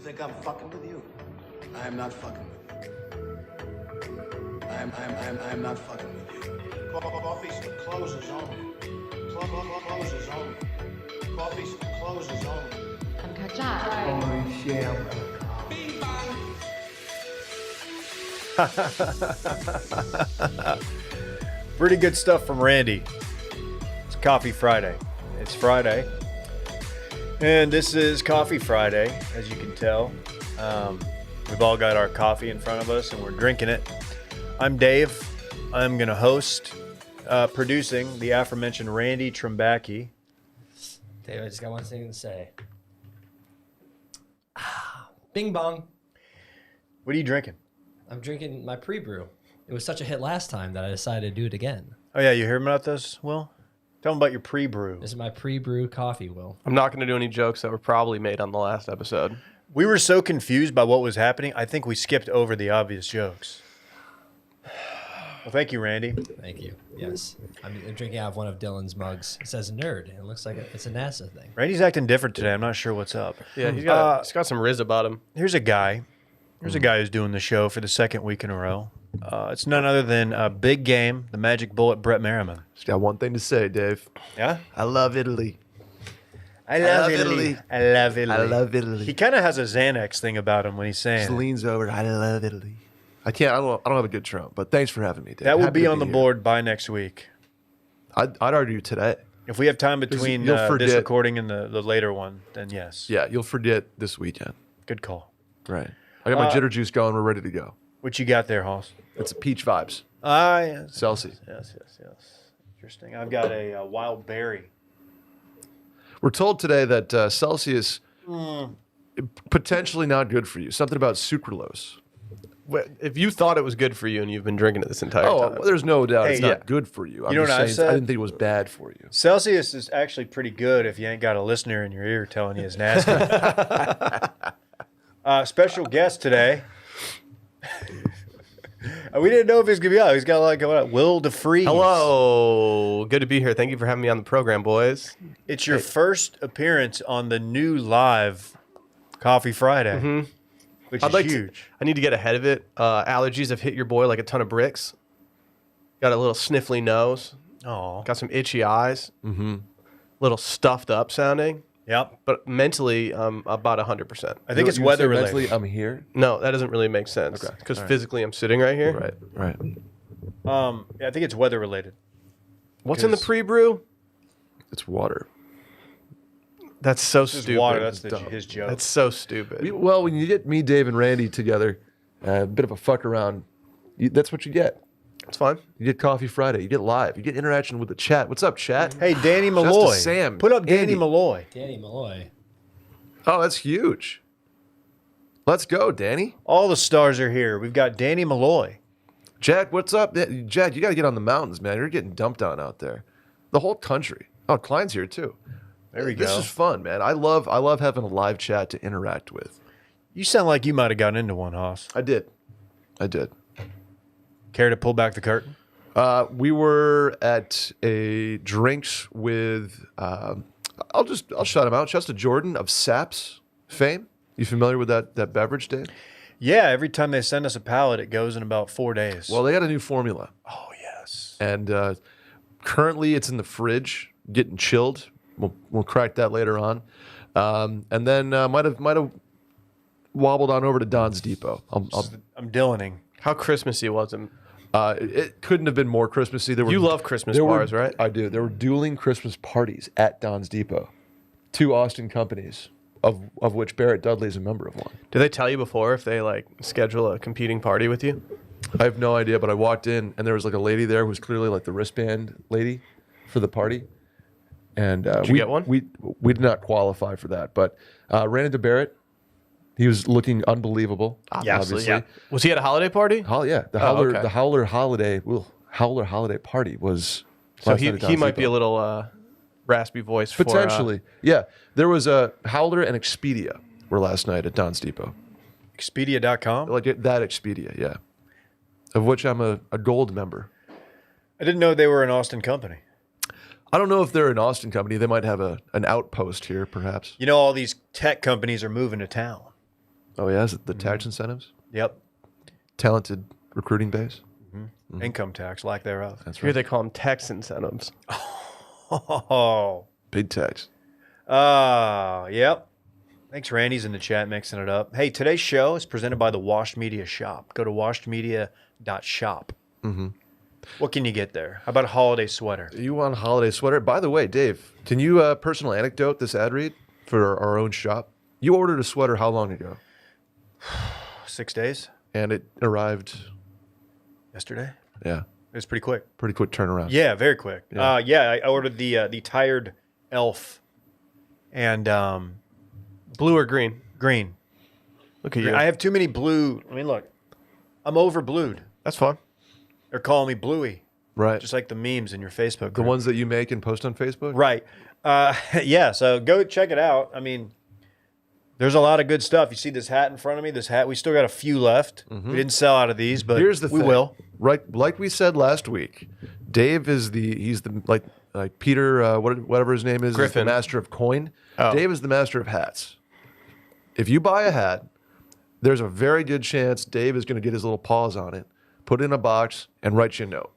think I'm fucking with you? I am not fucking with you. I am not fucking with you. Coffee's for closers only. Closers only. Coffee's for closers only. Pretty good stuff from Randy. It's Coffee Friday. It's Friday. And this is Coffee Friday, as you can tell. We've all got our coffee in front of us and we're drinking it. I'm Dave. I'm going to host, producing the aforementioned Randy Trimbacki. Dave, I just got one thing to say. Bing bong. What are you drinking? I'm drinking my pre-brew. It was such a hit last time that I decided to do it again. Oh, yeah, you heard about this, Will? Tell them about your pre-brew. This is my pre-brew coffee, Will. I'm not going to do any jokes that were probably made on the last episode. We were so confused by what was happening, I think we skipped over the obvious jokes. Well, thank you, Randy. Thank you. Yes. I'm drinking out of one of Dylan's mugs. It says nerd. It looks like it's a NASA thing. Randy's acting different today. I'm not sure what's up. Yeah, he's got some Riz about him. Here's a guy. Here's a guy who's doing the show for the second week in a row. It's none other than Big Game, the Magic Bullet, Brett Merriman. Just got one thing to say, Dave. Yeah? I love Italy. I love Italy. I love Italy. I love Italy. He kind of has a Xanax thing about him when he's saying Just it. leans over. I love Italy. I don't have a good Trump, but thanks for having me, Dave. That will Happy be to on the here. board by next week. I'd argue today. If we have time between you'll this forget- recording and the later one, then yes. Yeah, you'll forget this weekend. Good call. Right. I got my jitter juice going. We're ready to go. What you got there, Hoss? It's a peach vibes. Ah, yes. Celsius. Yes. Interesting. I've got a wild berry. We're told today that Celsius potentially not good for you. Something about sucralose. If you thought it was good for you and you've been drinking it this entire Oh, time. there's no doubt it's Hey, not yeah. good for you. You know what I've I said? didn't think it was bad for you. Celsius is actually pretty good if you ain't got a listener in your ear telling you it's nasty. Special guest today. We didn't know if he's going to be out. He's got a lot going on. Will DeFreeze. Hello. Good to be here. Thank you for having me on the program, boys. It's your first appearance on the new live Coffee Friday, which is huge. I need to get ahead of it. Allergies have hit your boy like a ton of bricks. Got a little sniffly nose. Oh, Got some itchy eyes. Little stuffed up sounding. yep. But mentally, about 100%. I think it's You would say weather mentally, related. I'm here. No, that doesn't really make sense. Okay. Because All right. physically I'm sitting right here. Right. Yeah, I think it's weather related. What's in the 'Cause- pre-brew? It's water. That's so This is stupid. water. That's Dumb. his joke. That's so stupid. Well, when you get me, Dave, and Randy together, a bit of a fuck around, that's what you get. It's fine. You get Coffee Friday. You get live. You get interaction with the chat. What's up, chat? Hey, Danny Shouts to Malloy. Sam, Put up Danny Andy. Malloy. Danny Malloy. Oh, that's huge. Let's go, Danny. All the stars are here. We've got Danny Malloy. Jack, what's up? Jack, you got to get on the mountains, man. You're getting dumped on out there. The whole country. Oh, Klein's here, too. There we This go. is fun, man. I love having a live chat to interact with. You sound like you might have gotten into one, Hoss. I did. Care to pull back the curtain? We were at a drinks with, I'll shout him out. Shouts to Jordan of Saps fame. You familiar with that beverage, Dave? Yeah, every time they send us a pallet, it goes in about 4 days. Well, they got a new formula. oh, yes. And currently it's in the fridge, getting chilled. We'll crack that later on. And then might have wobbled on over to Don's Depot. I'm Dylaning. How Christmassy was it? It couldn't have been more Christmassy. You love Christmas bars, right? I do. There were dueling Christmas parties at Don's Depot. 2 Austin companies, of which Barrett Dudley is a member of one. Did they tell you before if they like schedule a competing party with you? I have no idea, but I walked in and there was like a lady there who was clearly like the wristband lady for the party. And Did you get one? We did not qualify for that, but ran into Barrett. He was looking unbelievable. Obviously. Yeah. Was he at a holiday party? The Howler holiday party was. So last night at he Don's might be Depot. a little raspy voice Potentially, yeah. There was a Howler and Expedia were last night at Don's Depot. Expedia.com? Like that Expedia, yeah. Of which I'm a gold member. I didn't know they were an Austin company. I don't know if they're an Austin company. They might have an outpost here, perhaps. You know, all these tech companies are moving to town. Oh yeah, is it the tax incentives? Yep. Talented recruiting base. Income tax, lack thereof. That's Here right. they call them tax incentives. Oh. Big tax. Yep. Thanks, Randy's in the chat mixing it up. Hey, today's show is presented by the Washed Media Shop. Go to washedmedia.shop. Mm-hmm. What can you get there? How about a holiday sweater? You want a holiday sweater? By the way, Dave, can you personal anecdote this ad read for our own shop? You ordered a sweater how long ago? 6 days? And it arrived. Yesterday? Yeah, It was pretty quick. pretty quick turnaround. Yeah, very quick. Yeah. I ordered the tired elf and Blue or green? green. Look at you. I have too many blue. I mean, look, I'm over blued. That's fine. They're calling me Bluey, Right. just like the memes in your Facebook the group. ones that you make and post on Facebook. Right. Yeah, so go check it out. I mean, there's a lot of good stuff. You see this hat in front of me? This hat, we still got a few left. We didn't sell out of these, but Here's the we thing. will. Right, like we said last week, Dave is he's the like Peter whatever his name is the Griffin. master of coin. Oh. Dave is the master of hats. If you buy a hat, there's a very good chance Dave is going to get his little paws on it, put it in a box, and write you a note.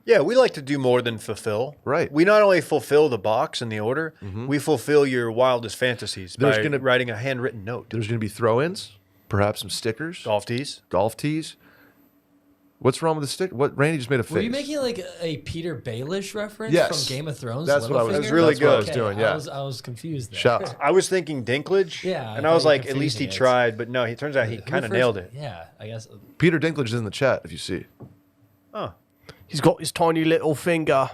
Yeah, we like to do more than fulfill. Right. We not only fulfill the box and the order, we fulfill your wildest fantasies There's by gonna- writing a handwritten note. There's going to be throw-ins, perhaps some stickers, Golf tees. golf tees. What's wrong with the stick? What Randy just made a face. Were you making like a Peter Baelish reference Yes. from Game of Thrones? That's what I was- Littlefinger? That's really That's what I was good. doing. I Yeah. was confused there. Shots. I was thinking Dinklage. Yeah, I And I was thought you like, were at least he confusing it. tried, but no, he turns out he Who kind of first- nailed it. Yeah, I guess. Peter Dinklage is in the chat if you see. Oh. He's got his tiny little finger.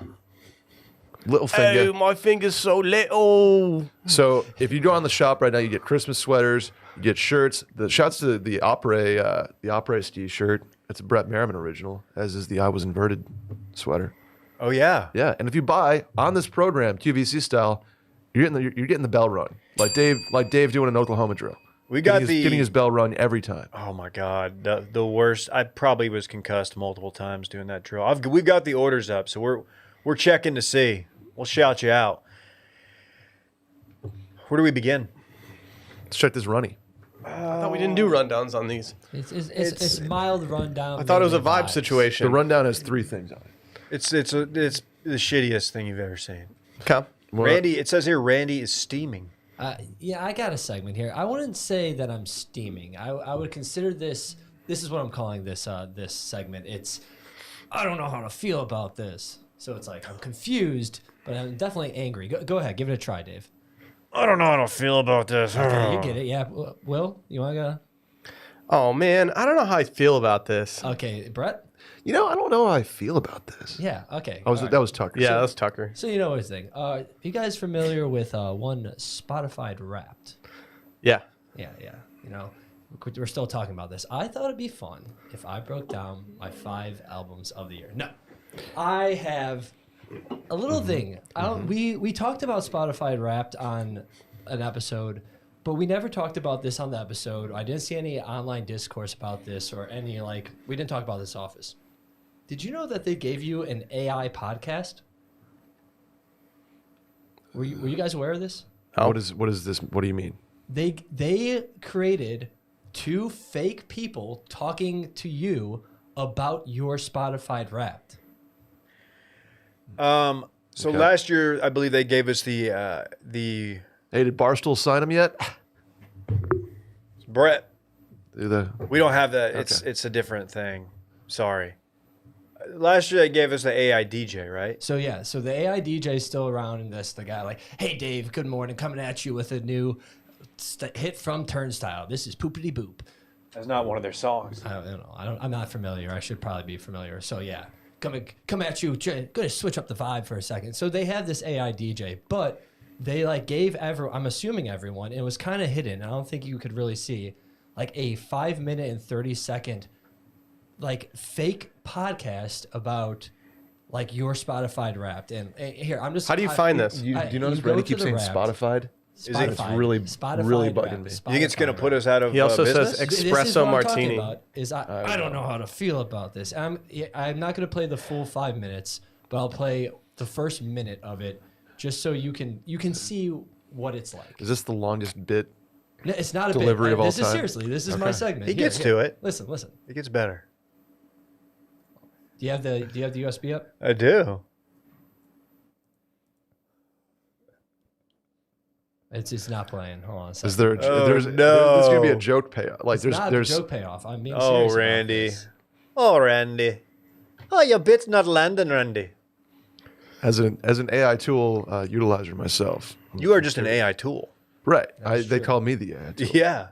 Little finger. Oh, my finger's so little. So if you go on the shop right now, you get Christmas sweaters, you get shirts. The shots to the Opera ski shirt. It's a Brett Merriman original, as is the I Was Inverted sweater. Oh, yeah. Yeah, and if you buy on this program QVC style, you're getting the bell run like Dave doing an Oklahoma drill. We got getting his bell run every time. Oh my God, the worst. I probably was concussed multiple times doing that drill. We've got the orders up, so we're checking to see. We'll shout you out. Where do we begin? Let's check this runny. I thought we didn't do rundowns on these. It's mild rundown. I thought it was a maybe vibe vibes. situation. The rundown has 3 things on it. It's the shittiest thing you've ever seen. Okay. Well, Randy, it says here Randy is steaming. Yeah, I got a segment here. I wouldn't say that I'm steaming. I would consider this. This is what I'm calling this this segment. It's I don't know how to feel about this. So it's like I'm confused, but I'm definitely angry. Go ahead, give it a try, Dave. I don't know how to feel about this. Okay, you get it. Yeah, Will, you want to go? Oh man, I don't know how I feel about this. Okay, Brett. I don't know how I feel about this. Yeah. Okay. That was Tucker. Yeah, that's Tucker. So you know his thing. You guys familiar with one Spotify Wrapped? Yeah. Yeah. You know, we're still talking about this. I thought it'd be fun if I broke down my 5 albums of the year. No, I have a little thing. We talked about Spotify Wrapped on an episode, but we never talked about this on the episode. I didn't see any online discourse about this or any we didn't talk about this office. Did you know that they gave you an AI podcast? Were you guys aware of this? Oh. What is this? What do you mean? They created 2 fake people talking to you about your Spotify Wrapped. So Okay. last year, I believe they gave us the Hey, did Barstool sign him yet? Brett. The We don't have that. Okay. It's a different thing. Sorry. Last year they gave us the AI DJ, right? So yeah, so the AI DJ is still around, and that's the guy hey Dave, good morning, coming at you with a new hit from Turnstile. This is Poopity Boop. That's not one of their songs. I don't know. I'm not familiar. I should probably be familiar. So yeah, come at you. Gonna switch up the vibe for a second. So they have this AI DJ, but they gave I'm assuming everyone. It was kind of hidden. I don't think you could really see a 5-minute and 30-second fake podcast about your Spotify Wrapped. And here I'm just. How do you find this? do you notice go Randy to keeps the saying Wrapped. Spotify? It's Spotify. really Spotify really Wrapped. bugging me. You think it's going to Spotify put us out of He also business? says This is espresso what I'm talking martini. about, I don't know how to feel about this. I'm not going to play the full 5 minutes, but I'll play the first minute of it just so you can see what it's like. Is this the longest bit No, it's not a Delivery bit. of all This is time? seriously. This is my segment. He gets to it. Listen. Do It gets better. you have the USB up? I do. It's not playing. Hold on a second. Is there? Oh, There's gonna be a joke payoff. Like It's not there's a joke payoff. I'm being Oh, serious about Randy. this. Oh, Randy. Oh, your bit's not landing, Randy. as an AI tool utilizer myself. You are just an AI tool. Right. That's They true. call me the AI tool. Yeah.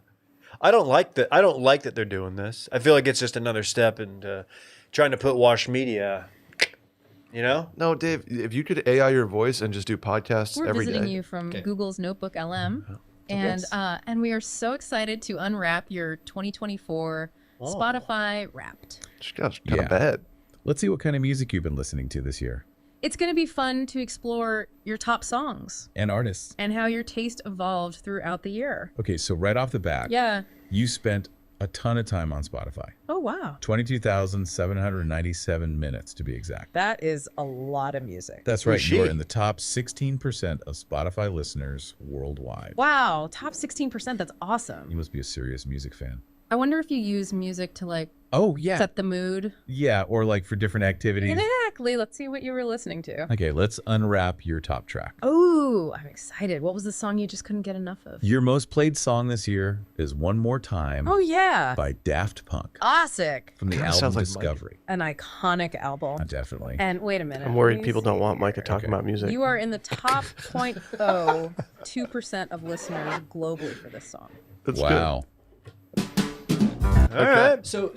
I don't like that. I don't like that they're doing this. I feel like it's just another step in trying to put Wash Media. You know? No, Dave, if you could AI your voice and just do podcasts We're every visiting day. you from Okay. Google's Notebook LM, and Yes. and we are so excited to unwrap your 2024 Spotify Wrapped. Just got kind Yeah. of bad. Let's see what kind of music you've been listening to this year. It's going to be fun to explore your top songs And artists. and how your taste evolved throughout the year. Okay, so right off the bat, Yeah. you spent a ton of time on Spotify. Oh wow. 22,797 minutes to be exact. That is a lot of music. That's Who's right. You are she? in the top 16% of Spotify listeners worldwide. Wow. Top 16%. That's awesome. You must be a serious music fan. I wonder if you use music to like Oh, yeah. set the mood. Yeah, or like for different activities. Exactly. Let's see what you were listening to. Okay, let's unwrap your top track. Oh, I'm excited. What was the song you just couldn't get enough of? Your most played song this year is One More Time Oh yeah. by Daft Punk Classic. from the Kinda album sounds like Mike. Discovery. An iconic album. Definitely. And wait a minute. I'm worried let me people see don't want Mike to here. talk Okay. about music. You are in the top 0.02% of listeners globally for this song. That's Wow. All right. So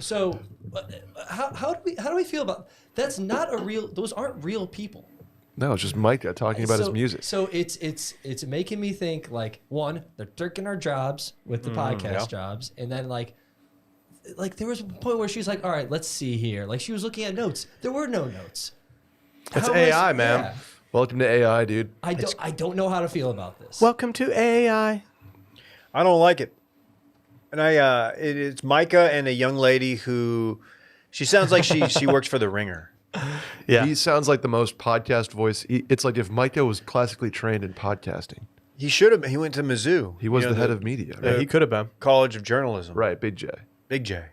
how do we feel about that's not a real those aren't real people. good. No, it's just Micah talking about his So- music. So it's making me think like one, they're taking our jobs with the podcast jobs, and then like there was a point where she's like, all right, let's see here. Like she was looking at notes. There were no notes. It's How AI, was- man. yeah. Welcome to AI, dude. I don't know how to feel about this. Welcome to AI. I don't like it. And it's Micah and a young lady who, she sounds like she works for the Ringer. Yeah. He sounds like the most podcast voice. It's like if Micah was classically trained in podcasting. He should have. He went to Mizzou. He was You know, the head of media. Yeah, Right? he could have been. College of Journalism. Right, Big J. Big J.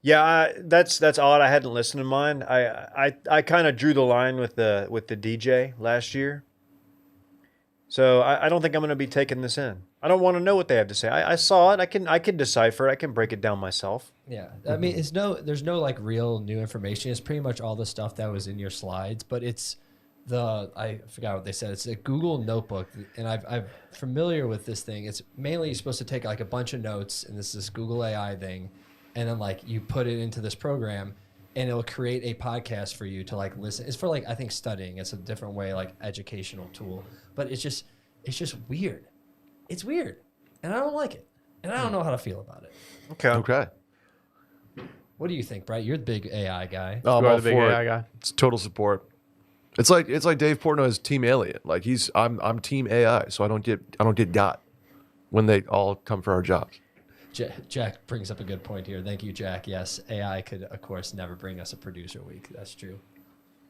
Yeah, that's odd. I hadn't listened to mine. I kind of drew the line with the DJ last year. So I don't think I'm going to be taking this in. I don't want to know what they have to say. I saw it. I can decipher it. I can break it down myself. Yeah, I mean, there's no like real new information. It's pretty much all the stuff that was in your slides, but it's I forgot what they said. It's a Google Notebook, and I'm familiar with this thing. It's mainly you're supposed to take like a bunch of notes, and this Google AI thing, and then like you put it into this program, and it'll create a podcast for you to like listen. It's for like I think studying. It's a different way, like educational tool, but it's just weird. It's weird, and I don't like it, and I don't know how to feel about it. Okay. What do you think, Brett? You're the big AI guy. Oh, I'm You are all the big for AI it. guy. It's total support. It's like Dave Portnoy's Team Alien. Like I'm Team AI, so I don't get got when they all come for our jobs. Jack brings up a good point here. Thank you, Jack. Yes, AI could, of course, never bring us a producer week. That's true.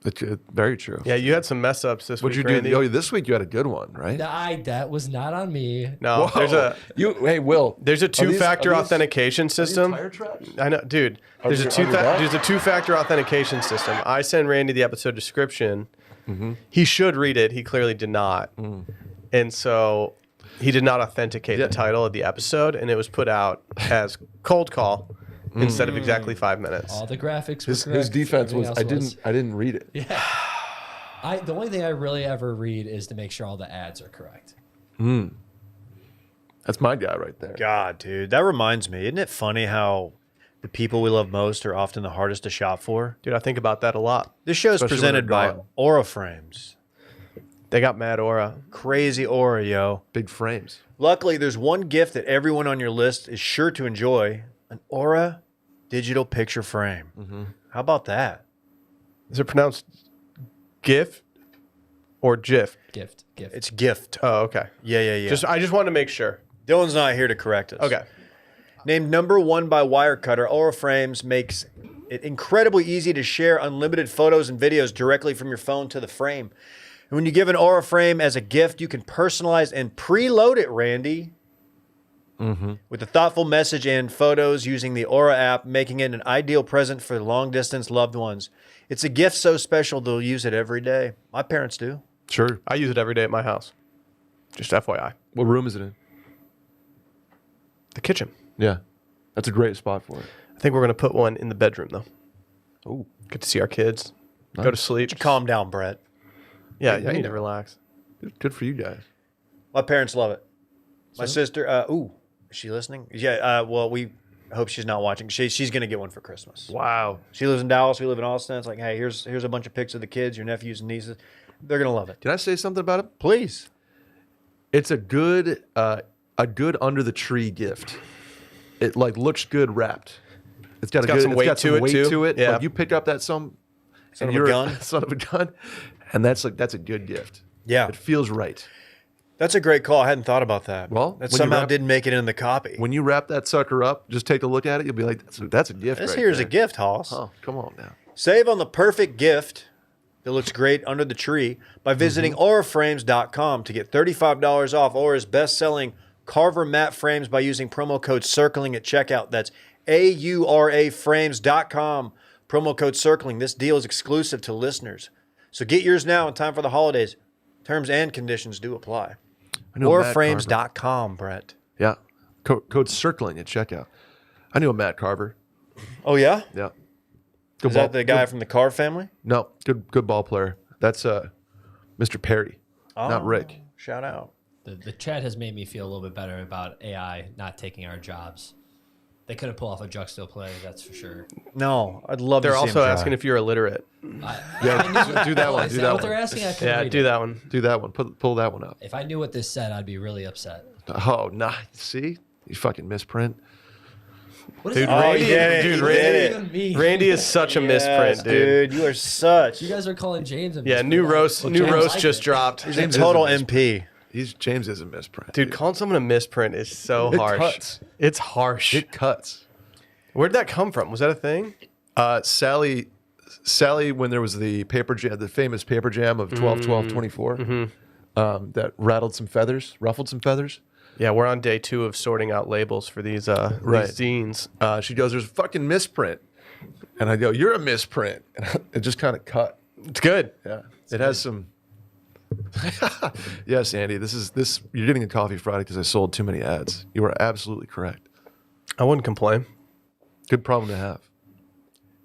It's very true. Yeah, you had some mess ups this What'd week, you Randy. do? Oh, this week you had a good one, right? That was not on me. No, there's a Hey, Will. two-factor are these- authentication system. tire traps? I know, dude. There's a two-factor authentication system. I send Randy the episode description. He should read it. He clearly did not, and so he did not authenticate the title of the episode, and it was put out as cold call instead of exactly 5 minutes. All the graphics were His correct. defense was Everything else I didn't read it. Yeah. The only thing I really ever read is to make sure all the ads are correct. That's my guy right there. God, dude, that reminds me. Isn't it funny how the people we love most are often the hardest to shop for? Dude, I think about that a lot. This show is Especially when presented they're by gone. Aura Frames. They got mad aura. Crazy Aura, yo. Big frames. Luckily, there's one gift that everyone on your list is sure to enjoy: an Aura digital picture frame. How about that? Is it pronounced GIF or GIF? Gift. It's gift. Oh, okay. Yeah. I just wanted to make sure. Dylan's not here to correct us. Okay. Named #1 by Wirecutter, Aura Frames makes it incredibly easy to share unlimited photos and videos directly from your phone to the frame. And when you give an Aura frame as a gift, you can personalize and preload it, Randy. With a thoughtful message and photos using the Aura app, making it an ideal present for long-distance loved ones. It's a gift so special they'll use it every day. My parents do. Sure. I use it every day at my house. Just FYI. What room is it in? The kitchen. Yeah. That's a great spot for it. I think we're going to put one in the bedroom, though. Oh. Get to see our kids. Go to sleep. Calm down, Brett. Yeah, Yeah, you need you to know. relax. Good for you guys. My parents love it. My sister, is she listening? Yeah, well, we hope she's not watching. She's going to get one for Christmas. Wow. She lives in Dallas. We live in Austin. It's like, hey, here's a bunch of pics of the kids, your nephews and nieces. They're going to love it. Can I say something about it? Please. It's a good under the tree gift. It like looks good wrapped. It's got got some weight to it, too. to it. Yeah. Like you pick up that son Son of a gun. son of a gun, and that's a good gift. Yeah. It feels right. That's a great call. I hadn't thought about that. Well, that when you somehow wrap- didn't make it in the copy. When you wrap that sucker up, just take a look at it. You'll be like, that's a gift. This right here's there. a gift, Hoss. Oh, come on now. Save on the perfect gift that looks great under the tree by visiting auraframes.com to get $35 off Aura's best-selling Carver matte frames by using promo code CIRCLING at checkout. That's auraframes.com. Promo code CIRCLING. This deal is exclusive to listeners. So get yours now in time for the holidays. Terms and conditions do apply. I know Matt Carver. Auraframes.com, Brett. Yeah. Code circling at checkout. I knew a Matt Carver. Oh, yeah? Yeah. Is that the guy from the Carr family? No, good ball player. That's Mr. Perry, not Rick. Shout out. The chat has made me feel a little bit better about AI not taking our jobs. They couldn't pull off a juxtapo play, that's for sure. No, I'd love They're to see also him try. asking if you're illiterate. Yeah, do that one. Do that What they're one. asking, I couldn't Yeah, read do it. that one. Do that one. Pull that one up. If I knew what this said, I'd be really upset. Oh, nice. See, you fucking misprint. What is Dude, that? Randy, he did it. dude, He What does did that it. even mean? Randy is such a misprint, dude. You are such. You guys are calling James a Yeah, misprint. new roast, Well, new James roast liked just it. dropped. He's a James total is a MP. James is a misprint. Dude, calling someone a misprint is so It harsh. cuts. It's harsh. It cuts. Where'd that come from? Was that a thing? Sally, when there was the paper jam, the famous paper jam of 12-12-24, that ruffled some feathers. Yeah, we're on day 2 of sorting out labels for these Right. zines. She goes, "There's a fucking misprint," and I go, "You're a misprint." And it just kind of cut. It's good. Yeah, it has some. Yes, Andy. This. You're getting a coffee Friday because I sold too many ads. You are absolutely correct. I wouldn't complain. Good problem to have.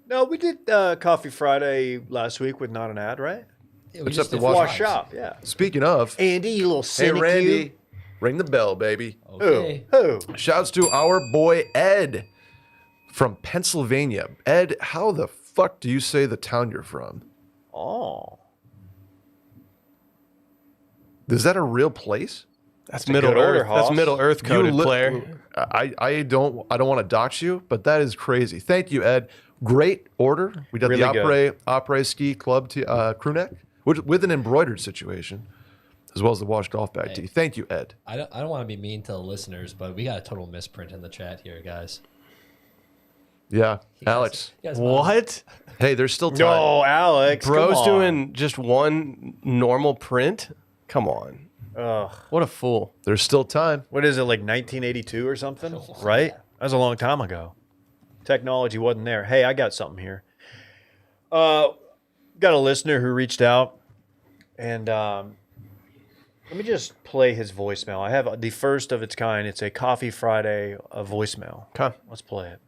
No, we did Coffee Friday last week with not an ad, right? Yeah, we What's just up to did Wash Wash fives. Shop, yeah. Speaking of, Andy, you little hey cynic. Randy, ring the bell, baby. Okay. Who? Shouts to our boy Ed from Pennsylvania. Ed, how the fuck do you say the town you're from? Oh. Is that a real place? That's a Middle good order, Earth. That's Hoss. Middle Earth coded li- player. I don't want to dox you, but that is crazy. Thank you, Ed. Great order. We got Really the Après Ski Club crew neck with an embroidered situation, as well as the wash golf bag tee. Thank you, Ed. I don't want to be mean to the listeners, but we got a total misprint in the chat here, guys. Yeah, You guys- Alex. you guys What? Hey, there's still time. No, Alex. Bro's come on. doing just one normal print? Come on. Ugh. What a fool. There's still time. What is it, like 1982 or something? Right? That was a long time ago. Technology wasn't there. Hey, I got something here. Got a listener who reached out, and let me just play his voicemail. I have the first of its kind. It's a Coffee Friday voicemail. Okay. Let's play it.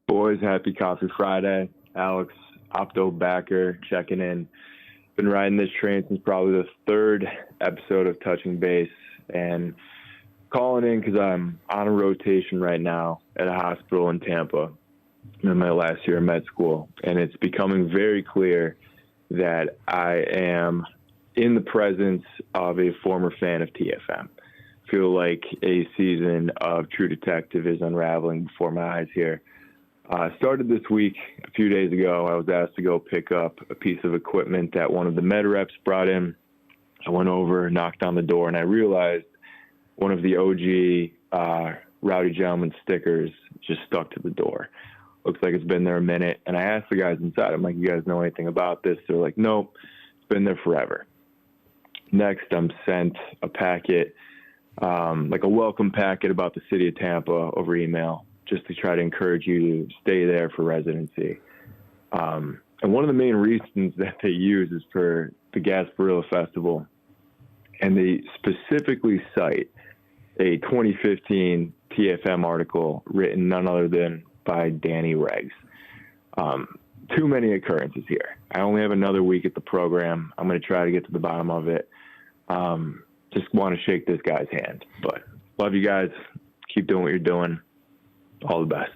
Boys, happy Coffee Friday. Alex, Opto backer, checking in. Been riding this train since probably the 3rd episode of Touching Base, and calling in because I'm on a rotation right now at a hospital in Tampa. I'm in my last year of med school, and it's becoming very clear that I am in the presence of a former fan of TFM. Feel like a season of True Detective is unraveling before my eyes here. Started this week, a few days ago. I was asked to go pick up a piece of equipment that one of the med reps brought in. I went over, knocked on the door, and I realized one of the OG Rowdy Gentleman stickers just stuck to the door. Looks like it's been there a minute. And I asked the guys inside, I'm like, you guys know anything about this? They're like, nope, it's been there forever. next, I'm sent a packet, like a welcome packet about the city of Tampa over email, just to try to encourage you to stay there for residency. And one of the main reasons that they use is for the Gasparilla Festival. And they specifically cite a 2015 TFM article written none other than by Danny Reggs. Too many occurrences here. I only have another week at the program. I'm going to try to get to the bottom of it. Just want to shake this guy's hand. But love you guys. Keep doing what you're doing. All the best.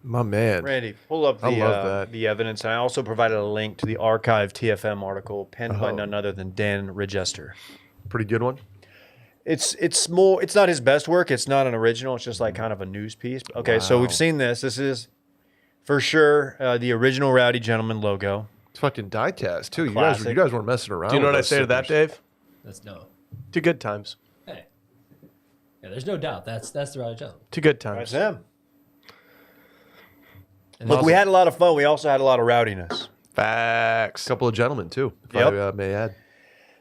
My man. Randy, pull up I love that. the evidence. And I also provided a link to the archive TFM article penned by none other than Dan Regester. Pretty good one. It's not his best work. It's not an original. It's just like kind of a news piece. Okay, so we've seen this. This is for sure the original Rowdy Gentleman logo. It's fucking diecast too. You Classic. guys weren't messing around. Do you know with what I those say to that, stickers. Dave? That's no. Two good times. Hey. Yeah, there's no doubt. That's the right job. Two good That's times. him. And Look, we had a lot of fun. We also had a lot of rowdiness. Facts. A couple of gentlemen too, if Yep. I may add.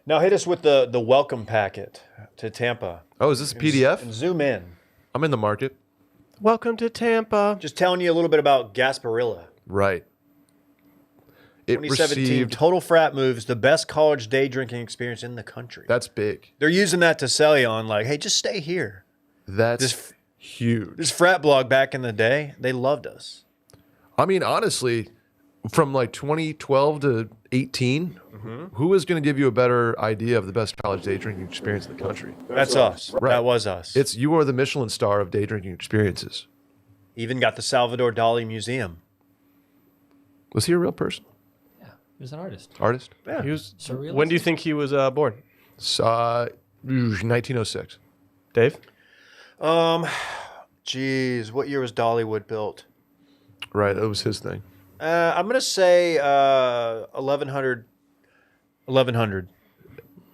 Now hit us with the welcome packet to Tampa. Oh, is this a PDF? And zoom in. I'm in the market. Welcome to Tampa. Just telling you a little bit about Gasparilla. Right. It 2017 received. total frat moves, the best college day drinking experience in the country. That's big. They're using that to sell you on like, hey, just stay here. That's huge. This frat blog back in the day, they loved us. I mean, honestly, from like 2012 to 18, who is going to give you a better idea of the best college day drinking experience in the country? That's us. Right. That was us. It's you are the Michelin star of day drinking experiences. Even got the Salvador Dali Museum. Was he a real person? Yeah, he was an artist. Artist? Yeah. He was. Surrealism. When do you think he was born? 1906. Dave? Geez, what year was Dollywood built? Right, that was his thing. I'm gonna say 1100. 1100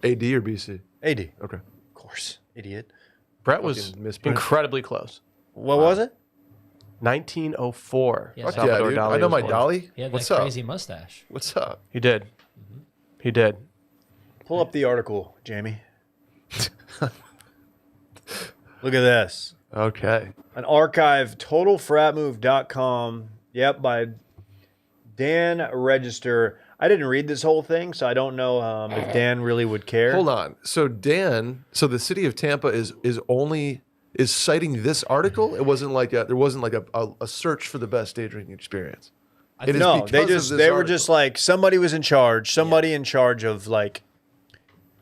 AD or BC? AD. Okay. Of course, idiot. Brett was Fucking misprint. incredibly close. What was it? 1904. Yeah, Fuck Salvador yeah, dude. Dali I know was my born. Dolly. He had What's that up? crazy mustache. What's up? He did. He did. Pull up the article, Jamie. Look at this. Okay. An archive, totalfratmove.com. Yep, by Dan Register. I didn't read this whole thing, so I don't know if Dan really would care. Hold on. So Dan, so the city of Tampa is citing this article. It wasn't like there wasn't like a search for the best day drinking experience. It is No, because of this they were just article. like somebody was in charge. Somebody in charge of like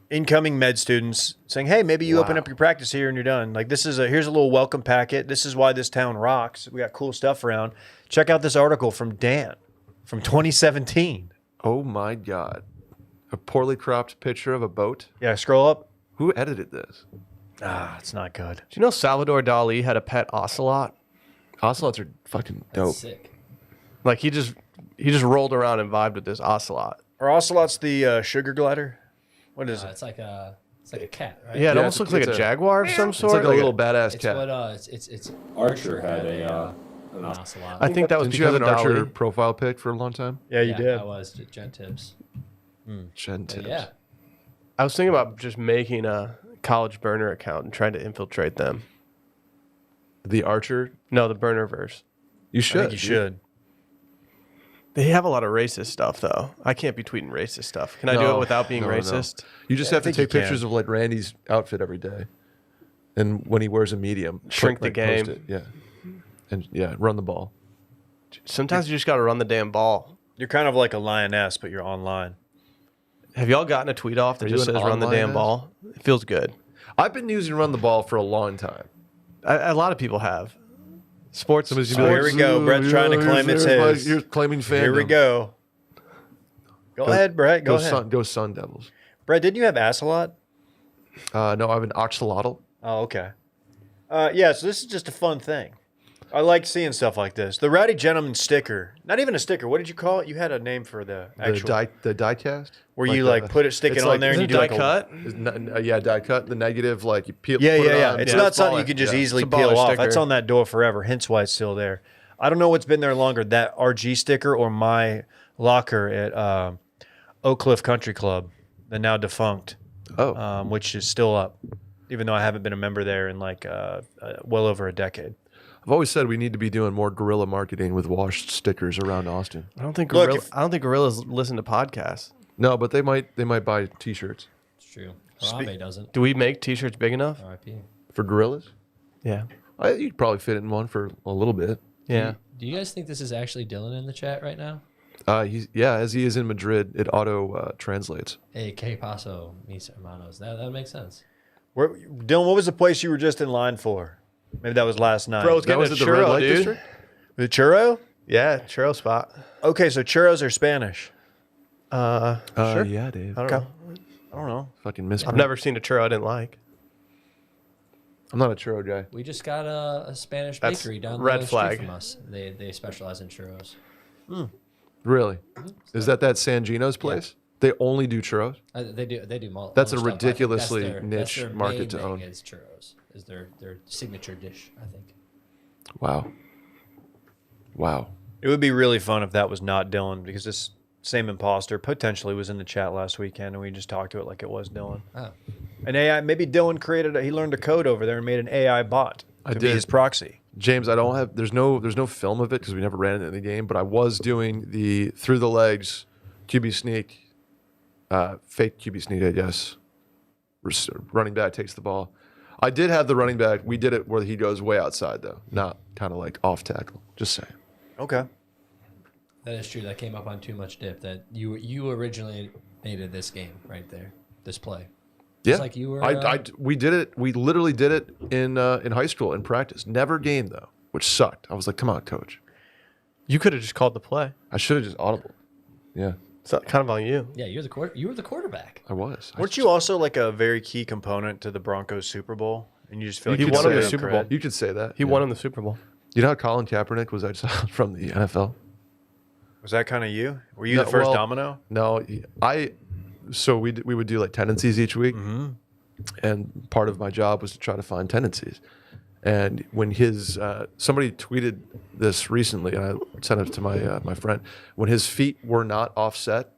incoming med students saying, "Hey, maybe you open Wow. up your practice here and you're done." Like here's a little welcome packet. This is why this town rocks. We got cool stuff around. Check out this article from Dan from 2017. Oh my God. A poorly cropped picture of a boat. Yeah, scroll up. Who edited this? Ah, it's not good. Do you know Salvador Dali had a pet ocelot? Ocelots are fucking dope. That's sick. Like he just rolled around and vibed with this ocelot. Are ocelots the sugar glider? What is it? It's like a cat, right? Yeah, it Yeah, almost it's- looks like it's a a- jaguar of some It's sort. like a little badass It's cat. what it's Archer had an ocelot. I think that was Didn't you have because an of Archer Dali. profile pic for a long time? Yeah, you did. I was Jen Tibbs. Jen But Tibbs. yeah, I was thinking about just making a college burner account and trying to infiltrate them. The Archer. No, the burnerverse. You I should. think you should. They have a lot of racist stuff, though. I can't be tweeting racist stuff. Can I do No, it without being no, no. racist? You just Yeah, I have to think you take can. pictures of like Randy's outfit every day, and when he wears a medium, Shrink the post game. it. Yeah, and yeah, run the ball. Sometimes you just got to run the damn ball. You're kind of like a lioness, but you're online. Have y'all gotten a tweet off that Are just you an says run the damn online ball? It feels good. I've been using run the ball for a long time. A lot of people have. Sports. Somebody's Oh, here we go. Brett's trying to claim it's his. You're claiming fandom. Here we go. Go ahead, Brett. Go ahead. Go Sun Devils. Brett, didn't you have Acelot? No, I have an Oxalotl. Oh, okay. Yeah, so this is just a fun thing. I like seeing stuff like this. The Rowdy Gentleman sticker. Not even a sticker. What did you call it? You had a name for the actual. The die cast. where you like stick it it's on like- there and you Isn't do it like die a. cut? Yeah, die cut. The negative, like you peel. Yeah, put yeah, it yeah. on. It's Yeah. not something baller. you can just Yeah. easily It's a peel baller off. sticker. That's on that door forever, hence why it's still there. I don't know what's been there longer, that RG sticker or my locker at Oak Cliff Country Club. the now defunct, which is still up, even though I haven't been a member there in like well over a decade. I've always said we need to be doing more guerrilla marketing with washed stickers around Austin. I don't think Look, I don't think gorillas listen to podcasts. No, but they might buy T-shirts It's true. Harambe doesn't. Do we make T-shirts big enough? R.I.P. for gorillas. Yeah. You could probably fit in one for a little bit. Yeah. Do you guys think this is actually Dylan in the chat right now? As he is in Madrid, it auto translates. Hey, que paso, mis hermanos. That makes sense. Dylan, what was the place you were just in line for? Maybe that was last night. Bro, it's getting a at the red churro, light dude. district? The churro? Yeah, churro spot. Okay, so churros are Spanish. Sure. Yeah, Dave. I don't know. I don't know. Fucking miss. I've never seen a churro I didn't like. I'm not a churro guy. We just got a Spanish That's bakery down red the flag. street from us. They specialize in churros. Really? Is that Sangino's place? They only do churros. They do That's other a stuff. I think ridiculously that's niche their market main to thing own. Is churros is their signature dish, I think. Wow. Wow. It would be really fun if that was not Dylan, because this same imposter potentially was in the chat last weekend, and we just talked to it like it was Dylan. Oh. An AI, maybe Dylan he learned a code over there and made an AI bot to be did. his proxy. James, I don't have. There's no film of it because we never ran it in the game. But I was doing the through the legs QB sneak, fake QB sneak, I guess. Running back takes the ball. I did have the running back. We did it where he goes way outside though, not kind of like off tackle. Just saying. Okay. That is true. That came up on Too Much Dip. That you originally made this game right there, this play. Yeah, It's like you were. we did it. We literally did it in high school in practice. Never game though, which sucked. I was like, "Come on, coach." You could have just called the play. I should have just audible. Yeah, It's not kind of on you. Yeah, you were the quarterback. I was. Weren't you also like a very key component to the Broncos Super Bowl? And you just feel like He you won don't him the get Super cred? Bowl. You could say that. He won in the Super Bowl. You know how Colin Kaepernick was exiled from the NFL? Was that kind of you? Were you No, the first well, domino? No, So we would do like tendencies each week, and part of my job was to try to find tendencies. And when somebody tweeted this recently, and I sent it to my friend, when his feet were not offset,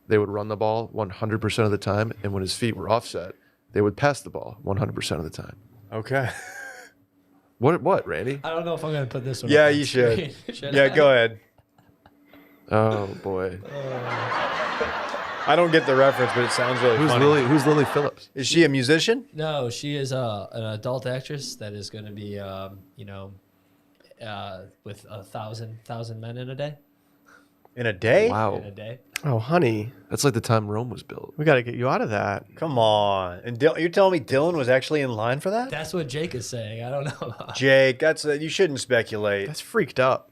they would run the ball 100% of the time, and when his feet were offset, they would pass the ball 100% of the time. Okay. What, Randy? I don't know if I'm gonna put this one. Yeah, up on you should. screen. Yeah, go ahead. Oh boy, I don't get the reference, but it sounds really funny. Who's Lily Phillips? Is she a musician? No, she is an adult actress that is going to be, with 1,000 men in a day. In a day? In a Wow, day. Oh, honey, that's like the time Rome was built. we got to get you out of that. Come on. And you're telling me Dylan was actually in line for that? That's what Jake is saying. I don't know. Jake, you shouldn't speculate. That's freaked up.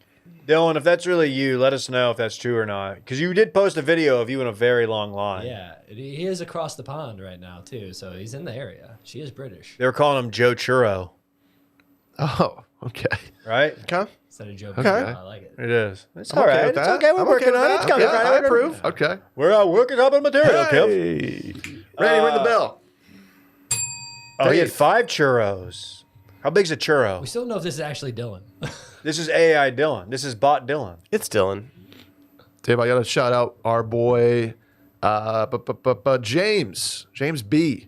Dylan, if that's really you, let us know if that's true or not. Because you did post a video of you in a very long line. Yeah, he is across the pond right now too, so he's in the area. She is British. They were calling him Joe Churro, Oh, okay. right? Okay. Instead of Joe. Okay. I like it. It is. It's I'm all okay right. with It's that. okay. We're I'm working okay with on it. that. It's coming. Yeah, I approve. Okay. We're working up on material, Kev. Hey. Randy, ring the bell. Oh, he had 5 churros. How big's a churro? We still don't know if this is actually Dylan. This is AI Dylan. This is bot Dylan. It's Dylan. Dave, I got to shout out our boy, James B.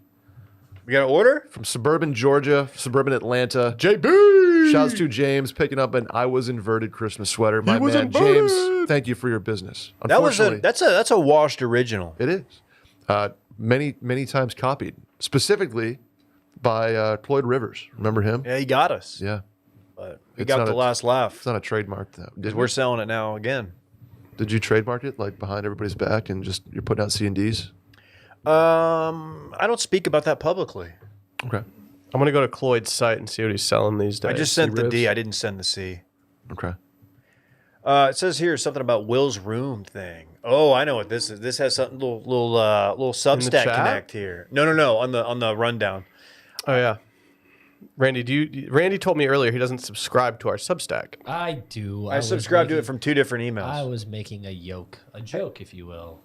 We got an order? from suburban Georgia, suburban Atlanta. JB! Shouts to James picking up an I Was Inverted Christmas sweater. My was man, inverted. James, thank you for your business. That was Unfortunately, that's a washed original. it is. Many times copied, specifically by Cloyd Rivers. Remember him? Yeah, he got us. Yeah. But we It's got not the a- last laugh. It's not a trademark, though. We're selling it now again. Did you trademark it, like, behind everybody's back and just you're putting out C&Ds? I don't speak about that publicly. Okay. I'm going to go to Cloyd's site and see what he's selling these days. I just sent the ribs? D. I didn't send the C. Okay. It says here something about Will's room thing. Oh, I know what this is. This has something little Substack chat? connect here. No. On the rundown. Oh, yeah. Randy, Randy told me earlier he doesn't subscribe to our Substack. I do. I subscribed to it from 2 different emails. I was making a joke, if you will.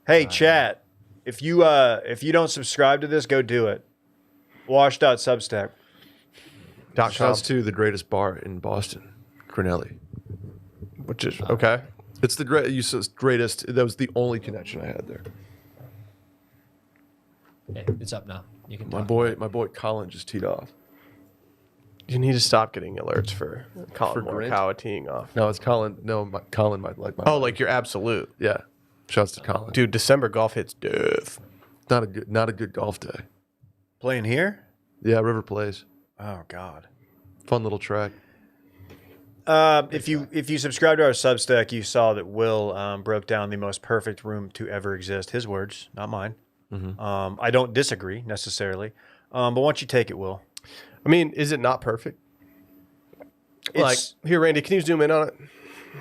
Hey, chat. If you don't subscribe to this, go do it. Wash.substack. Shouts to the greatest bar in Boston, Cornelli. Which is okay. It's the greatest. That was the only connection I had there. Hey, it's up now. You can. My talk. boy Colin just teed off. You need to stop getting alerts for Colin Grant? Morikawa teeing off. No, it's Colin. No, Colin might like my. Oh, like your absolute. yeah. Shouts to Colin. Dude, December golf hits diff. not a good golf day. Playing here? Yeah, River Place. Oh God. Fun little track. If you subscribe to our Substack, you saw that Will broke down the most perfect room to ever exist. His words, not mine. I don't disagree necessarily, but why don't you take it, Will? I mean, is it not perfect? Like, here, Randy, can you zoom in on it?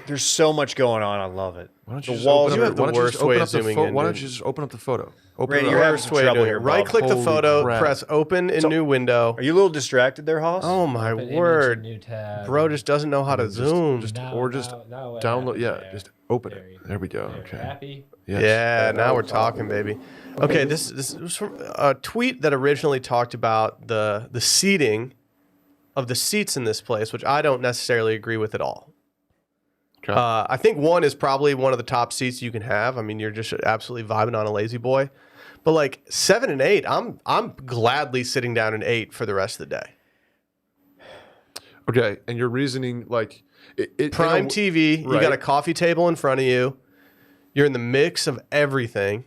There's so much going on. I love it. Why don't you The just walls open are up, the why don't you worst just open way up of the zooming pho- in, Why don't dude. you just open up the photo? Open Randy, it you're up. having Worst some way to trouble do it. here, Bob. Right-click the Holy photo, crap. press open in new window. Are you a little distracted there, Hoss? Oh, my Open image, word. new tab. Bro just doesn't know how to zoom. Now- or just now what download. happened Yeah, there? just open There it. you There we go. There, Okay. Happy? Yes. Yeah, now we're talking, baby. Okay, this was from a tweet that originally talked about the seating of the seats in this place, which I don't necessarily agree with at all. Okay. I think one is probably one of the top seats you can have. I mean, you're just absolutely vibing on a lazy boy. But like 7 and 8, I'm gladly sitting down in 8 for the rest of the day. Okay, and your reasoning, like Prime TV, you got right. a coffee table in front of you. You're in the mix of everything.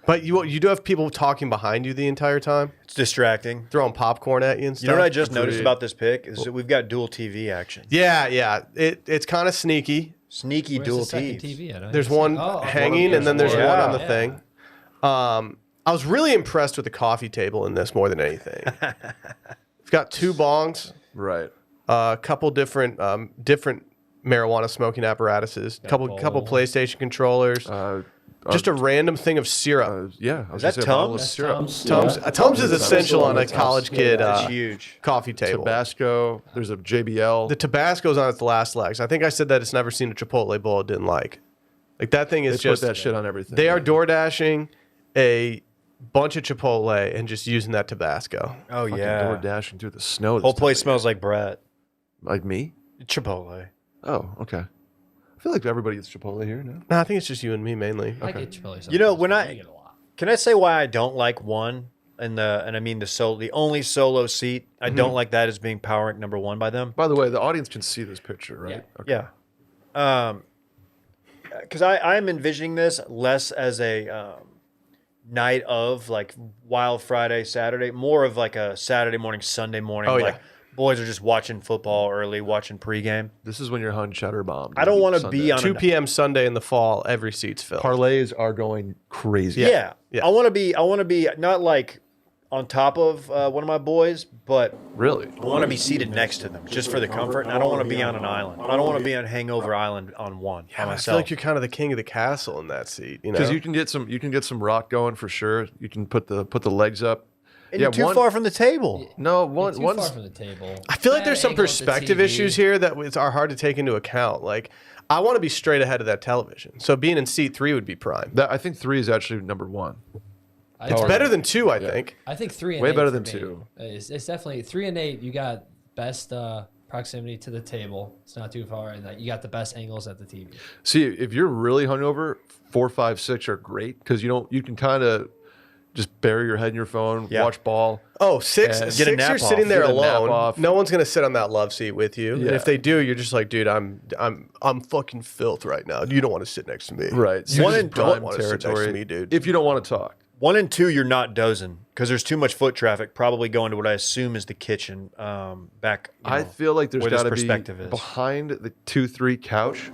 But you do have people talking behind you the entire time, It's distracting. throwing popcorn at you and stuff. You know what I just noticed Agreed. about this pick is that we've got dual TV action. Yeah. It's kind of sneaky. Sneaky Where's dual the second TVs. TV? I don't There's even see- one Oh, hanging, and then there's Yeah. one on the Yeah. thing. I was really impressed with the coffee table in this more than anything. We've got 2 bongs, right. a couple different marijuana smoking apparatuses, couple bowl. PlayStation controllers, just a random thing of syrup. Yeah. I was Is that gonna say a bottle of Tums? syrup. Tums is essential on a college kid That's huge. coffee table. Tabasco. There's a JBL. The Tabasco's on its last legs. I think I said that it's never seen a Chipotle bowl it didn't like. Like that thing they is put just that shit on everything. They are door dashing a bunch of Chipotle and just using that Tabasco. Oh Fucking yeah. door dashing through the snow. Whole this place time smells like Brett. of year. Like me? Chipotle. Oh, okay. I feel like everybody gets Chipotle here now. No, I think it's just you and me mainly. I get Chipotle. You know, when sometimes, I- get a lot. Can I say why I don't like one and I mean the only solo seat? I don't like that as being power rank number 1 by them. By the way, the audience can see this picture, right? Yeah. Okay. Yeah. Because I'm envisioning this less as a night of like Wild Friday, Saturday, more of like a Saturday morning, Sunday morning. Oh, yeah. Like boys are just watching football early, watting pregame. This is when you're on cheddar bomb. I don't want to be on 2 p.m. Sunday in the fall, every seat's filled. Parlays are going crazy. Yeah. Yeah. I want to be not like on top of one of my boys, but Really? I want to be seated next to them just for the comfort. And I don't want to be on an island. I don't want to be on Hangover Island on one by I myself. feel like you're kind of the king of the castle in that seat. You know, Because you can get some rock going for sure. You can put the legs up. and you're too far from the table. No, Too one's far from the table. I feel like there's some Angle of the perspective TV. issues here that are hard to take into account. Like, I want to be straight ahead of that television. So being in seat 3 would be prime. I think 3 is actually number 1. It's better than 2, I think. I think 3 and Way 8 better for than me. 2. It's definitely 3 and 8. You got best proximity to the table. It's not too far, and you got the best angles at the TV. See, if you're really hungover, 4, 5, 6 are great because you can kind of just bury your head in your phone, Yeah. watch ball. Oh, six, And get a six nap you're sitting off. there Get a nap alone. off. No one's gonna sit on that love seat with you. And Yeah. if they do, you're just like, dude, I'm fucking filth right now. You don't want to sit next to me. Right. You One just in don't prime want to sit next territory. to me, dude. If you don't want to talk. 1 and 2, you're not dozing because there's too much foot traffic. Probably going to what I assume is the kitchen. Back. I feel like there's where this got to be perspective is. behind the 2-3 couch.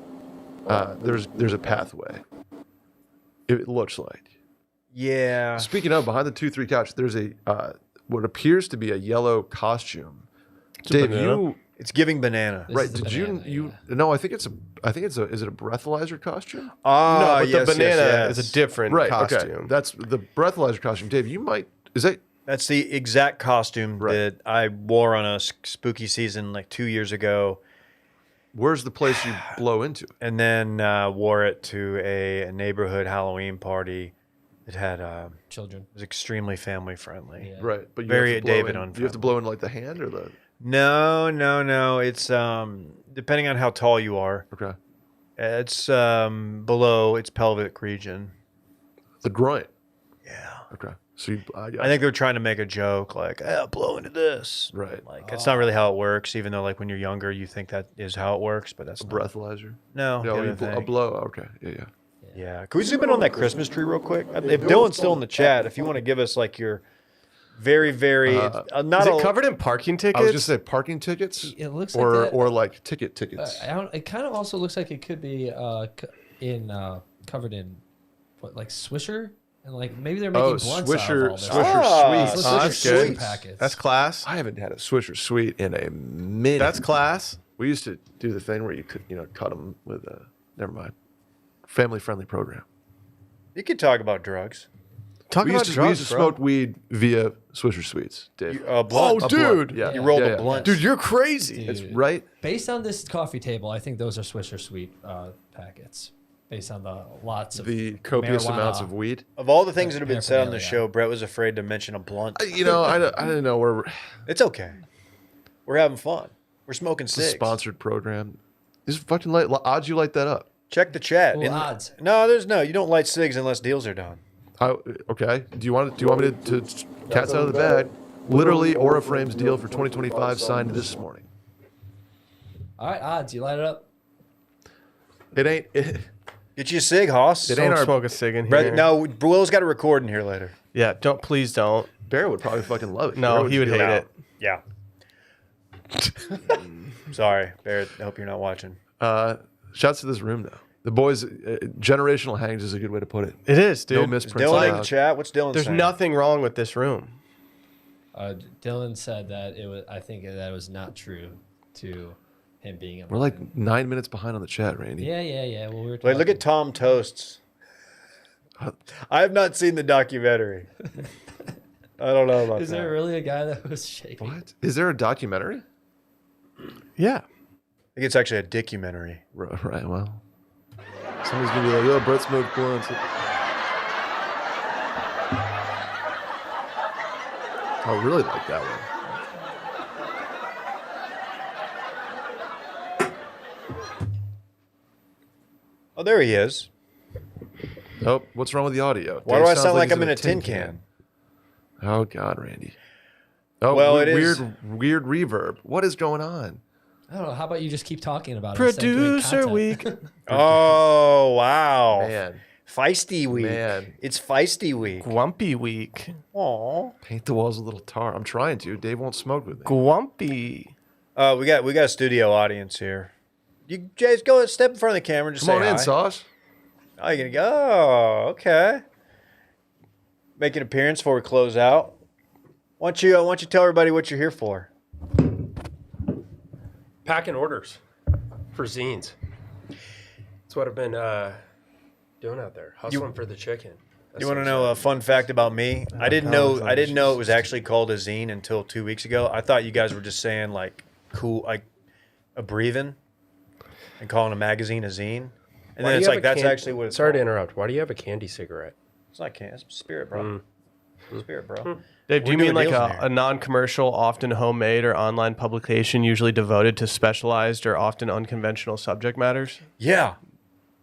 There's a pathway. It looks like. Yeah. Speaking of behind the 2-3 couch, there's a what appears to be a yellow costume. Dave, banana? you It's giving banana. This right? is the Did banana, you? No, I think it's a. Is it a breathalyzer costume? No, Ah, but yes, the banana yes, yes. is a different Right. costume. Okay. That's the breathalyzer costume. Dave, you might. Is that? That's the exact costume Right. that I wore on a spooky season like 2 years ago, Where's the place you blow into? and then wore it to a neighborhood Halloween party that had Children. was extremely family friendly. Yeah. Right, but you Very have to blow David in, unfriendly. You have to blow in like the hand or the. No. It's depending on how tall you are. Okay. It's below its pelvic region. The groin. Yeah. Okay. So I think they're trying to make a joke like, blow into this. Right. Like, it's not really how it works, even though, like, when you're younger, you think that is how it works, but that's a not. breathalyzer. No. No, the other a thing. blow. Okay. Yeah. Yeah. Can we zoom in on that Christmas tree real quick? If Dylan's still in the chat, if you want to give us, like, your very, very, not Is a, it covered in parking tickets? I was just say parking tickets. It looks or like that. or like tickets. It kind of also looks like it could be covered in what, like Swisher, and like maybe they're making blunts out of all this. Swisher Sweets. Swisher good. Sweet packets. That's class. I haven't had a Swisher Sweet in a minute. That's class. We used to do the thing where you could, cut them with never mind, family-friendly program. you could talk about drugs. We used to smoke weed via Swisher Sweets, Dave. Blunt. A blunt, yeah. You rolled Yeah, a yeah. blunt. Dude, you're crazy. It's right. Based on this coffee table, I think those are Swisher Sweet packets. Based on the lots of The copious marijuana. amounts of weed. Of all the things that have been said on the Paraphernalia. show, Brett was afraid to mention a blunt. I didn't know where It's okay. We're having fun. We're smoking it's a cigs. sponsored program. Just fucking odds you light that up. Check the chat. Ooh, odds. No, you don't light cigs unless deals are done. Okay. Do you want me to cat's out of the bag? Literally, Aura Frames deal for 2025 signed this morning. All right, odds. You light it up. It ain't. Get you a cig, Hoss. It ain't Don't our. smoke a cig in here. Brett, no, Will's got a record in here later. Yeah, please don't. Bear would probably fucking love it. No, Bear he would just be hate like, it. Yeah. Sorry, Barrett. I hope you're not watching. Shouts to this room though. The boys, generational hangs is a good way to put it. It is, dude. No misprints Dylan in the allowed. chat. What's Dylan There's saying? nothing wrong with this room. Dylan said that it was. I think that was not true to him being. We're like 9 minutes behind on the chat, Randy. Yeah. Well, we were. Wait, look at Tom Toasts. I have not seen the documentary. I don't know about Is that. there really a guy that was shaking? What? Is there a documentary? Yeah. I think it's actually a dickumentary. Right. Well, somebody's gonna be like, "Oh, Brett smoked blunts." I really like that one. Oh, there he is. Oh, what's wrong with the audio? Why Dave do I sounds sound like he's I'm in a tin can? Oh God, Randy. Oh, Well, weird, it is- weird reverb. What is going on? I don't know. How about you just keep talking about it? instead of doing Producer content? week. Oh, wow. Man, Feisty week. Man. It's feisty week. Grumpy week. Aw. paint the walls a little tar. I'm trying to. Dave won't smoke with me. Grumpy. We got a studio audience here. You guys go step in front of the camera and just Come say on in, hi. Sauce. Oh, you're gonna go. Oh, okay. Make an appearance before we close out. Why don't you tell everybody what you're here for? Packing orders for zines. That's what I've been doing out there, hustling for the chicken. You want to know a fun fact about me? I didn't know it was actually called a zine until 2 weeks ago. I thought you guys were just saying like cool, like a breathing, and calling a magazine a zine. And then it's like that's actually what it's Sorry to called. interrupt. Why do you have a candy cigarette? It's not candy. It's spirit, bro. Spirit, bro. Dave, do We're you mean doing like deals in here. a non-commercial, often homemade or online publication usually devoted to specialized or often unconventional subject matters? Yeah,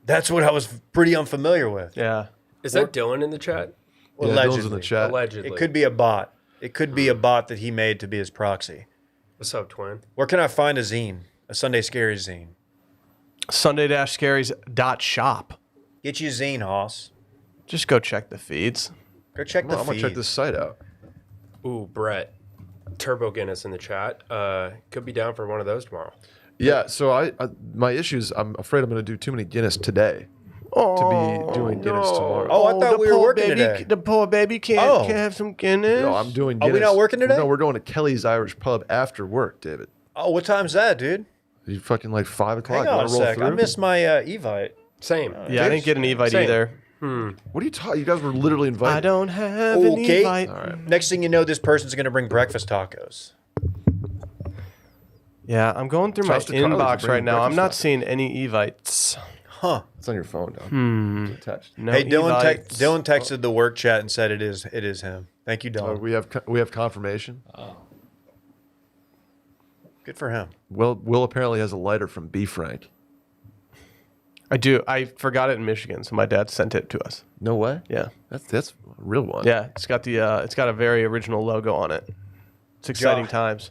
that's what I was pretty unfamiliar with. Yeah. Is that Dylan in the chat? Yeah, Allegedly. Dylan's in the chat. Allegedly. It could be a bot. It could be a bot that he made to be his proxy. What's up, twin? Where can I find a zine? A Sunday Scary zine. Sunday-scaries.shop. Get you a zine, Hoss. Just go check the feeds. Go check I'm the gonna feed. check this site out. Ooh, Brett. Turbo Guinness in the chat. Could be down for one of those tomorrow. Yeah, so my issues. I'm afraid I'm going to do too many Guinness today to be doing Guinness tomorrow. Oh, I thought the we were poor working baby, today. The poor baby can't have some Guinness. No, I'm doing Are Guinness. we not working today? No, we're going to Kelly's Irish Pub after work, David. Oh, what time's that, dude? You fucking like 5 o'clock. Hang on a Wanna roll sec. I through? missed my Evite. Same. Yeah, I didn't get an Evite Same. either. What are you talking? You guys were literally invited. I don't have an Okay. Evite. All right. Next thing you know, this person's going to bring breakfast tacos. Yeah, I'm going through my Shouts to Kylie for inbox bringing right now. I'm breakfast not tacos. seeing any Evites. Huh. It's on your phone, though. It's attached. No Hey, Dylan, Evites. Dylan texted the work chat and said it is him. Thank you, Dylan. We have confirmation. Good for him. Will apparently has a lighter from B Frank. I do. I forgot it in Michigan, so my dad sent it to us. No way. Yeah. That's a real one. Yeah. It's got a very original logo on it. It's exciting Josh. times.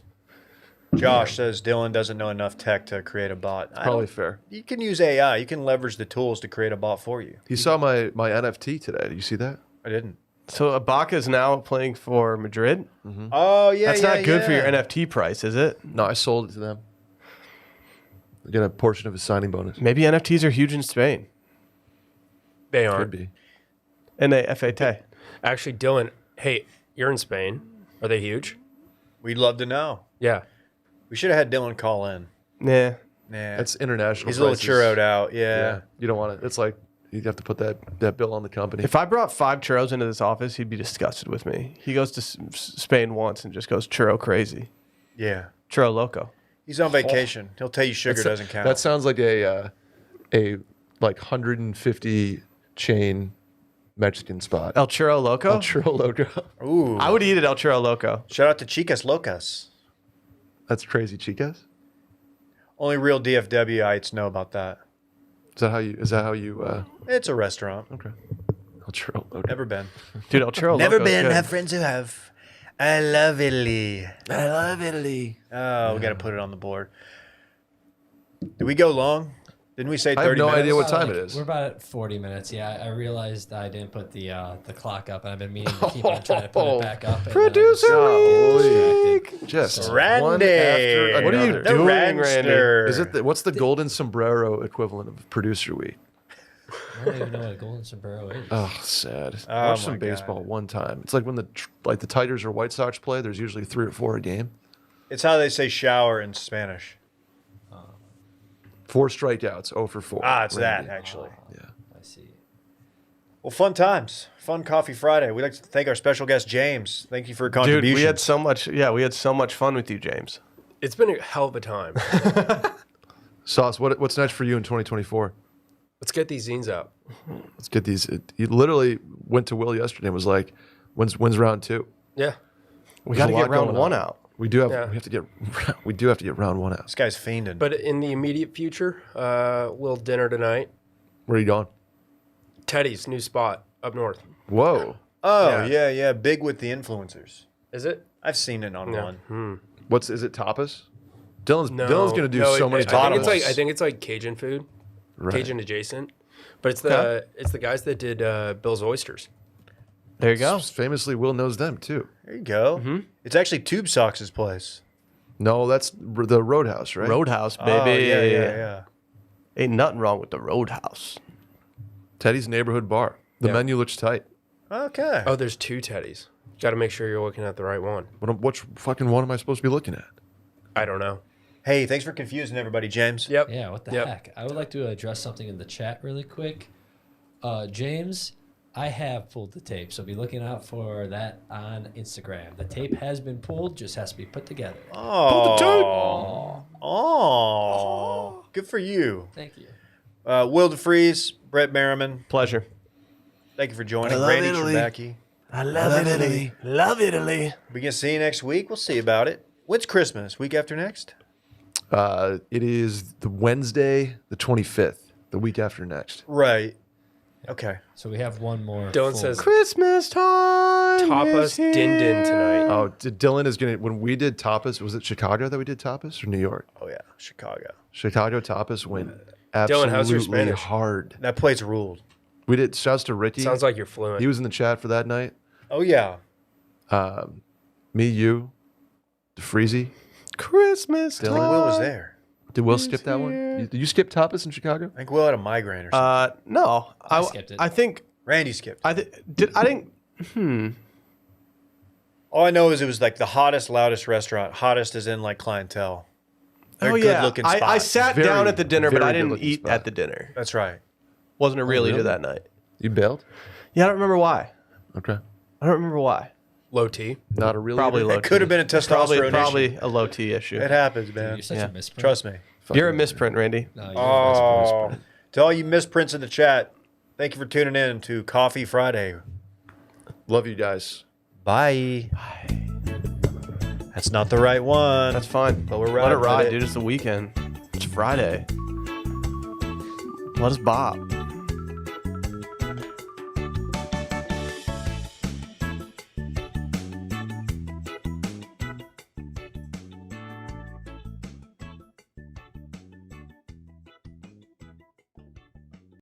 Josh says Dylan doesn't know enough tech to create a bot. Probably fair. You can use AI. You can leverage the tools to create a bot for you. He saw my NFT today. Did you see that? I didn't. So Ibaka is now playing for Madrid. Oh yeah, That's yeah, not good for your yeah. NFT price, is it? No, I sold it to them. I get a portion of his signing bonus. Maybe NFTs are huge in Spain. They Could aren't. be. NFAT. Actually, Dylan, hey, you're in Spain. Are they huge? We'd love to know. Yeah. We should have had Dylan call in. Nah. Nah, That's international. he's a little prices. churroed out. Yeah. Yeah. You don't want it. It's like you have to put that bill on the company. If I brought 5 churros into this office, he'd be disgusted with me. He goes to Spain once and just goes churro crazy. Yeah. Churro loco. He's on vacation. He'll tell you sugar doesn't count. That sounds like a like 150 chain Mexican spot. El Churro Loco? El Churro Loco. Ooh. I would eat at El Churro Loco. Shout out to Chicas Locas. That's crazy, chicas. Only real DFWites know about that. Is that how you It's a restaurant. okay. El Churro Loco. Never been. Dude, El Churro Never Loco's been. good. Have friends who have. I love Italy. I love Italy. Oh, we got to put it on the board. Did we go long? Didn't we say 30 I have no minutes? idea what time it is. We're about at 40 minutes. Yeah, I realized I didn't put the clock up, and I've been meaning to keep on trying to put it back up. and then I just Producer get distracted. Just So- Randy. one after What are you another. The doing, Ranster. Randy? Is it what's the golden sombrero equivalent of producer week? I don't even know what a golden sombrero is. Oh, sad. Oh Watch my some baseball God. one time. It's like when the Tigers or White Sox play. There's usually 3 or 4 a game. It's how they say shower in Spanish. 4 strikeouts, 0 for 4. Ah, it's Randy. that, actually. Yeah. I see. Well, fun times. Fun Coffee Friday. We'd like to thank our special guest, James. Thank you for your Dude, contribution. we had so much fun with you, James. It's been a hell of a time. Sauce, what's next for you in 2024? Let's get these zines out. Let's get these. He literally went to Will yesterday and was like, "When's round 2?" Yeah. We There's got to a lot get round going 1 on. out. We do have. Yeah. We do have to get round 1 out. This guy's fiending. But in the immediate future, we'll dinner tonight. Where are you going? Teddy's new spot up north. Whoa. oh, yeah. Big with the influencers. Is it? I've seen it on one. Is it tapas? Dylan's No. gonna do so many I think tapas. it's I think it's like Cajun food, Right. Cajun adjacent. But it's the guys that did Bill's Oysters. There you go. Famously, Will knows them too. There you go. It's actually Tube Socks' place. No, that's the Roadhouse, right? Roadhouse, baby. Oh, yeah. Ain't nothing wrong with the Roadhouse. Teddy's neighborhood bar. The menu looks tight. Okay. Oh, there's 2 Teddies. Got to make sure you're looking at the right one. Which fucking one am I supposed to be looking at? I don't know. Hey, thanks for confusing everybody, James. Yep. Yeah, what the Yep. heck? I would like to address something in the chat really quick. James, I have pulled the tape, so be looking out for that on Instagram. The tape has been pulled, just has to be put together. Oh. Oh. Good for you. Thank you. Will DeFreeze, Brett Merriman, Pleasure. thank you for joining. I love Randy Italy. Trebacki. I love Italy. Love Italy. We can see you next week. We'll see about it. When's Christmas? Week after next? It is the Wednesday, the 25th, the week after next. Right. Okay. So we have one more. Dylan full- says Christmas time. Tapas is here. Din Din tonight. Oh, Dylan is gonna. When we did tapas, was it Chicago that we did tapas or New York? Oh, yeah. Chicago. Chicago tapas went Dylan, how's your absolutely Spanish? hard. That place ruled. We did. Shouts to Ricky. Sounds like you're fluent. He was in the chat for that night. Oh, yeah. Me, you, DeFreezy. Christmas Dylan. I think time. Will was there. Did Will skip that one? Did you skip tapas in Chicago? I think Will had a migraine or something. No. I skipped it. I think Randy skipped. I think All I know is it was like the hottest, loudest restaurant. Hottest is in like clientele. They're good looking spot. I sat Very, down at the dinner, but very I didn't good-looking eat spot. at the dinner. That's right. Wasn't a real really? eater that night. You bailed? Yeah, I don't remember why. Okay. I don't remember why. Low T. Not a real Probably eater? low. It could have been a testosterone Probably issue. a low T issue. It happens, man. You're such Yeah. a misprint. Trust me. You're a misprint, Randy. No, you're Oh, to all you misprints in the chat, thank you for tuning in to Coffee Friday. Love you guys. Bye. That's not the right one. That's fine. But we're Let riding it with ride, it. dude. It's the weekend. It's Friday. Let us bop.